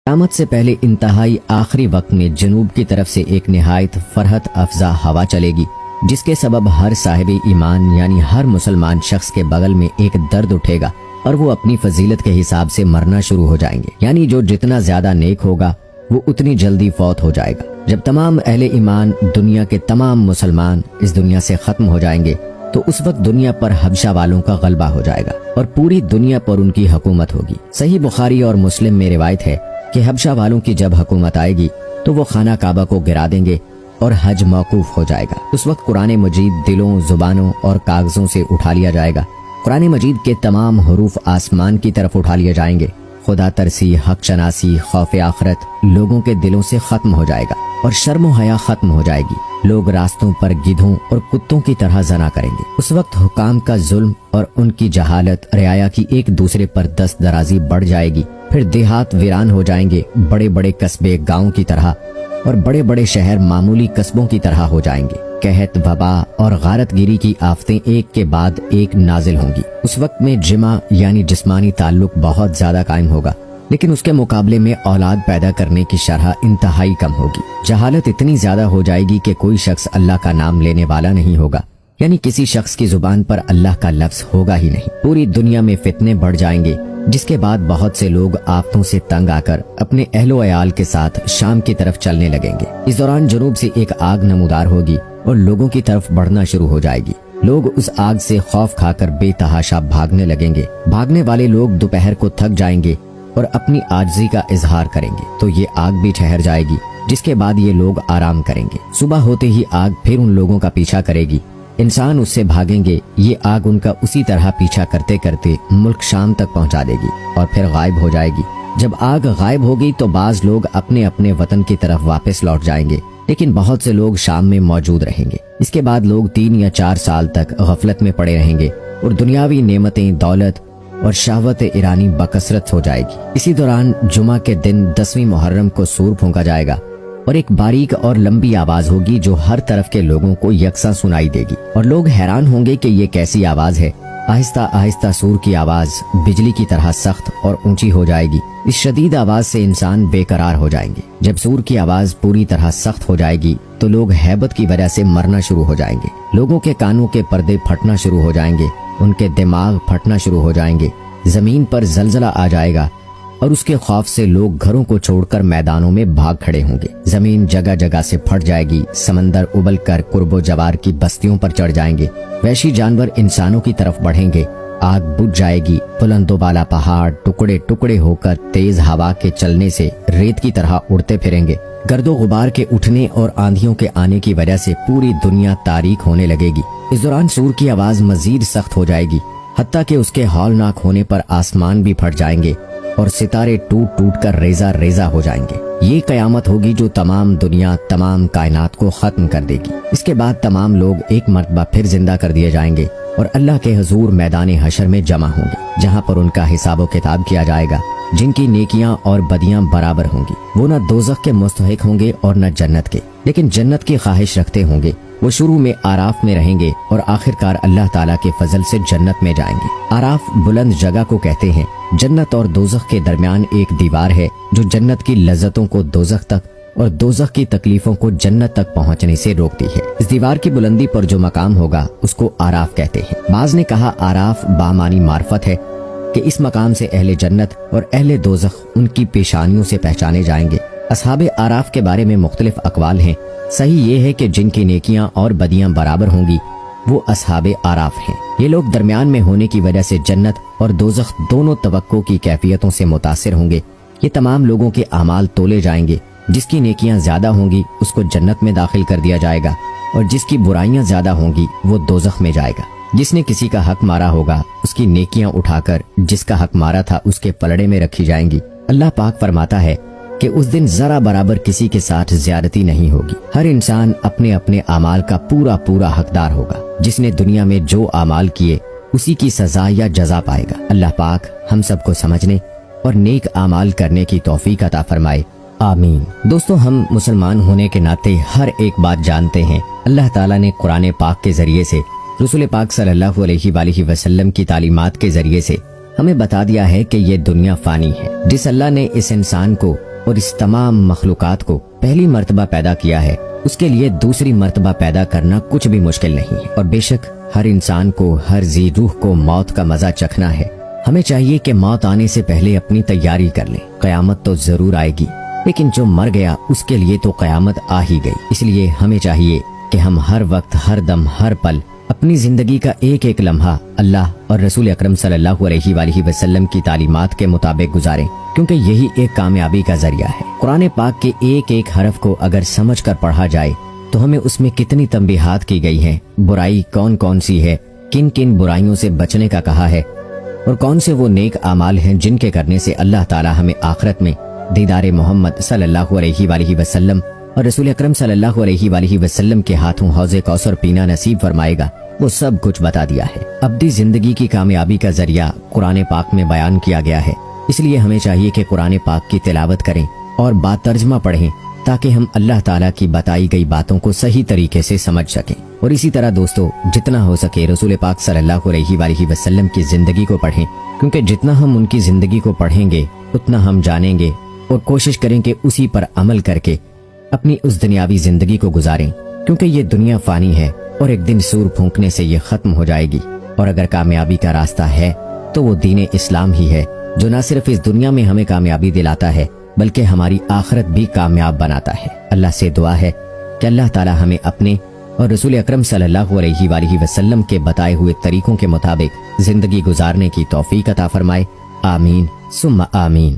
قیامت سے پہلے انتہائی آخری وقت میں جنوب کی طرف سے ایک نہایت فرحت افزا ہوا چلے گی، جس کے سبب ہر صاحب ایمان یعنی ہر مسلمان شخص کے بغل میں ایک درد اٹھے گا اور وہ اپنی فضیلت کے حساب سے مرنا شروع ہو جائیں گے، یعنی جو جتنا زیادہ نیک ہوگا وہ اتنی جلدی فوت ہو جائے گا۔ جب تمام اہل ایمان دنیا کے تمام مسلمان اس دنیا سے ختم ہو جائیں گے تو اس وقت دنیا پر حبشہ والوں کا غلبہ ہو جائے گا اور پوری دنیا پر ان کی حکومت ہوگی۔ صحیح بخاری اور مسلم میں روایت ہے کہ حبشہ والوں کی جب حکومت آئے گی تو وہ خانہ کعبہ کو گرا دیں گے اور حج موقوف ہو جائے گا۔ اس وقت قرآن مجید دلوں، زبانوں اور کاغذوں سے اٹھا لیا جائے گا۔ قرآن مجید کے تمام حروف آسمان کی طرف اٹھا لیے جائیں گے۔ خدا ترسی، حق شناسی، خوف آخرت لوگوں کے دلوں سے ختم ہو جائے گا اور شرم و حیا ختم ہو جائے گی۔ لوگ راستوں پر گدھوں اور کتوں کی طرح زنا کریں گے۔ اس وقت حکام کا ظلم اور ان کی جہالت، رعایا کی ایک دوسرے پر دست درازی بڑھ جائے گی۔ پھر دیہات ویران ہو جائیں گے، بڑے بڑے قصبے گاؤں کی طرح اور بڑے بڑے شہر معمولی قصبوں کی طرح ہو جائیں گے۔ قحط، وبا اور غارت گیری کی آفتیں ایک کے بعد ایک نازل ہوں گی۔ اس وقت میں جمع یعنی جسمانی تعلق بہت زیادہ قائم ہوگا، لیکن اس کے مقابلے میں اولاد پیدا کرنے کی شرح انتہائی کم ہوگی۔ جہالت اتنی زیادہ ہو جائے گی کہ کوئی شخص اللہ کا نام لینے والا نہیں ہوگا، یعنی کسی شخص کی زبان پر اللہ کا لفظ ہوگا ہی نہیں۔ پوری دنیا میں فتنے بڑھ جائیں گے، جس کے بعد بہت سے لوگ آفتوں سے تنگ آ کر اپنے اہل و عیال کے ساتھ شام کی طرف چلنے لگیں گے۔ اس دوران جنوب سے ایک آگ نمودار ہوگی اور لوگوں کی طرف بڑھنا شروع ہو جائے گی۔ لوگ اس آگ سے خوف کھا کر بے تحاشا بھاگنے لگیں گے۔ بھاگنے والے لوگ دوپہر کو تھک جائیں گے اور اپنی عاجزی کا اظہار کریں گے تو یہ آگ بھی ٹھہر جائے گی، جس کے بعد یہ لوگ آرام کریں گے۔ صبح ہوتے ہی آگ پھر ان لوگوں کا پیچھا کرے گی۔ انسان اس سے بھاگیں گے، یہ آگ ان کا اسی طرح پیچھا کرتے کرتے ملک شام تک پہنچا دے گی اور پھر غائب ہو جائے گی۔ جب آگ غائب ہوگی تو بعض لوگ اپنے اپنے وطن کی طرف واپس لوٹ جائیں گے، لیکن بہت سے لوگ شام میں موجود رہیں گے۔ اس کے بعد لوگ 3 یا 4 سال تک غفلت میں پڑے رہیں گے اور دنیاوی نعمتیں، دولت اور شہوت ایرانی بکثرت ہو جائے گی۔ اسی دوران جمعہ کے دن 10ویں محرم کو سور پھونکا جائے گا اور ایک باریک اور لمبی آواز ہوگی جو ہر طرف کے لوگوں کو یکساں سنائی دے گی اور لوگ حیران ہوں گے کہ یہ کیسی آواز ہے۔ آہستہ آہستہ سور کی آواز بجلی کی طرح سخت اور اونچی ہو جائے گی۔ اس شدید آواز سے انسان بے قرار ہو جائیں گے۔ جب سور کی آواز پوری طرح سخت ہو جائے گی تو لوگ ہیبت کی وجہ سے مرنا شروع ہو جائیں گے۔ لوگوں کے کانوں کے پردے پھٹنا شروع ہو جائیں گے، ان کے دماغ پھٹنا شروع ہو جائیں گے، زمین پر زلزلہ آ جائے گا اور اس کے خوف سے لوگ گھروں کو چھوڑ کر میدانوں میں بھاگ کھڑے ہوں گے۔ زمین جگہ جگہ سے پھٹ جائے گی، سمندر ابل کر قرب و جوار کی بستیوں پر چڑھ جائیں گے، وحشی جانور انسانوں کی طرف بڑھیں گے، آگ بجھ جائے گی، بلند و بالا پہاڑ ٹکڑے ٹکڑے ہو کر تیز ہوا کے چلنے سے ریت کی طرح اڑتے پھریں گے۔ گرد و غبار کے اٹھنے اور آندھیوں کے آنے کی وجہ سے پوری دنیا تاریک ہونے لگے گی۔ اس دوران سور کی آواز مزید سخت ہو جائے گی، حتیٰ کہ اس کے ہولناک ہونے پر آسمان بھی پھٹ جائیں گے اور ستارے ٹوٹ ٹوٹ کر ریزہ ریزہ ہو جائیں گے۔ یہ قیامت ہوگی جو تمام دنیا، تمام کائنات کو ختم کر دے گی۔ اس کے بعد تمام لوگ ایک مرتبہ پھر زندہ کر دیے جائیں گے اور اللہ کے حضور میدان حشر میں جمع ہوں گے، جہاں پر ان کا حساب و کتاب کیا جائے گا۔ جن کی نیکیاں اور بدیاں برابر ہوں گی وہ نہ دوزخ کے مستحق ہوں گے اور نہ جنت کے، لیکن جنت کی خواہش رکھتے ہوں گے۔ وہ شروع میں آراف میں رہیں گے اور آخرکار اللہ تعالیٰ کے فضل سے جنت میں جائیں گے۔ آراف بلند جگہ کو کہتے ہیں۔ جنت اور دوزخ کے درمیان ایک دیوار ہے جو جنت کی لذتوں کو دوزخ تک اور دوزخ کی تکلیفوں کو جنت تک پہنچنے سے روکتی ہے۔ اس دیوار کی بلندی پر جو مقام ہوگا اس کو آراف کہتے ہیں۔ بعض نے کہا آراف بامانی معرفت ہے کہ اس مقام سے اہل جنت اور اہل دوزخ ان کی پیشانیوں سے پہچانے جائیں گے۔ اصحاب آراف کے بارے میں مختلف اقوال ہیں۔ صحیح یہ ہے کہ جن کی نیکیاں اور بدیاں برابر ہوں گی وہ اصحاب آراف ہیں۔ یہ لوگ درمیان میں ہونے کی وجہ سے جنت اور دوزخ دونوں توقع کی کیفیتوں سے متاثر ہوں گے۔ یہ تمام لوگوں کے اعمال تولے جائیں گے۔ جس کی نیکیاں زیادہ ہوں گی اس کو جنت میں داخل کر دیا جائے گا اور جس کی برائیاں زیادہ ہوں گی وہ دوزخ میں جائے گا۔ جس نے کسی کا حق مارا ہوگا اس کی نیکیاں اٹھا کر جس کا حق مارا تھا اس کے پلڑے میں رکھی جائیں گی۔ اللہ پاک فرماتا ہے کہ اس دن ذرا برابر کسی کے ساتھ زیادتی نہیں ہوگی۔ ہر انسان اپنے اپنے اعمال کا پورا پورا حقدار ہوگا۔ جس نے دنیا میں جو اعمال کیے اسی کی سزا یا جزا پائے گا۔ اللہ پاک ہم سب کو سمجھنے اور نیک اعمال کرنے کی توفیق عطا فرمائے، آمین۔ دوستو، ہم مسلمان ہونے کے ناطے ہر ایک بات جانتے ہیں۔ اللہ تعالیٰ نے قرآن پاک کے ذریعے سے، رسول پاک صلی اللہ علیہ وآلہ وسلم کی تعلیمات کے ذریعے سے ہمیں بتا دیا ہے کہ یہ دنیا فانی ہے۔ جس اللہ نے اس انسان کو اور اس تمام مخلوقات کو پہلی مرتبہ پیدا کیا ہے، اس کے لیے دوسری مرتبہ پیدا کرنا کچھ بھی مشکل نہیں ہے۔ اور بے شک ہر انسان کو، ہر ذی روح کو موت کا مزہ چکھنا ہے۔ ہمیں چاہیے کہ موت آنے سے پہلے اپنی تیاری کر لیں۔ قیامت تو ضرور آئے گی، لیکن جو مر گیا اس کے لیے تو قیامت آ ہی گئی۔ اس لیے ہمیں چاہیے کہ ہم ہر وقت، ہر دم، ہر پل اپنی زندگی کا ایک ایک لمحہ اللہ اور رسول اکرم صلی اللہ علیہ وآلہ وسلم کی تعلیمات کے مطابق گزاریں، کیونکہ یہی ایک کامیابی کا ذریعہ ہے۔ قرآن پاک کے ایک ایک حرف کو اگر سمجھ کر پڑھا جائے تو ہمیں اس میں کتنی تنبیہات کی گئی ہیں، برائی کون کون سی ہے، کن کن برائیوں سے بچنے کا کہا ہے، اور کون سے وہ نیک اعمال ہیں جن کے کرنے سے اللہ تعالی ہمیں آخرت میں دیدار محمد صلی اللہ علیہ وآلہ وسلم اور رسول اکرم صلی اللہ علیہ وآلہ وسلم کے ہاتھوں حوض کوثر پینا نصیب فرمائے گا، وہ سب کچھ بتا دیا ہے۔ ابدی زندگی کی کامیابی کا ذریعہ قرآن پاک میں بیان کیا گیا ہے، اس لیے ہمیں چاہیے کہ قرآن پاک کی تلاوت کریں اور با ترجمہ پڑھیں تاکہ ہم اللہ تعالیٰ کی بتائی گئی باتوں کو صحیح طریقے سے سمجھ سکیں۔ اور اسی طرح دوستو، جتنا ہو سکے رسول پاک صلی اللہ علیہ وآلہ وسلم کی زندگی کو پڑھیں، کیونکہ جتنا ہم ان کی زندگی کو پڑھیں گے اتنا ہم جانیں گے، اور کوشش کریں کہ اسی پر عمل کر کے اپنی اس دنیاوی زندگی کو گزاریں، کیونکہ یہ دنیا فانی ہے اور ایک دن سور پھونکنے سے یہ ختم ہو جائے گی۔ اور اگر کامیابی کا راستہ ہے تو وہ دین اسلام ہی ہے، جو نہ صرف اس دنیا میں ہمیں کامیابی دلاتا ہے بلکہ ہماری آخرت بھی کامیاب بناتا ہے۔ اللہ سے دعا ہے کہ اللہ تعالی ہمیں اپنے اور رسول اکرم صلی اللہ علیہ وآلہ وسلم کے بتائے ہوئے طریقوں کے مطابق زندگی گزارنے کی توفیق عطا فرمائے۔ آمین ثم آمین۔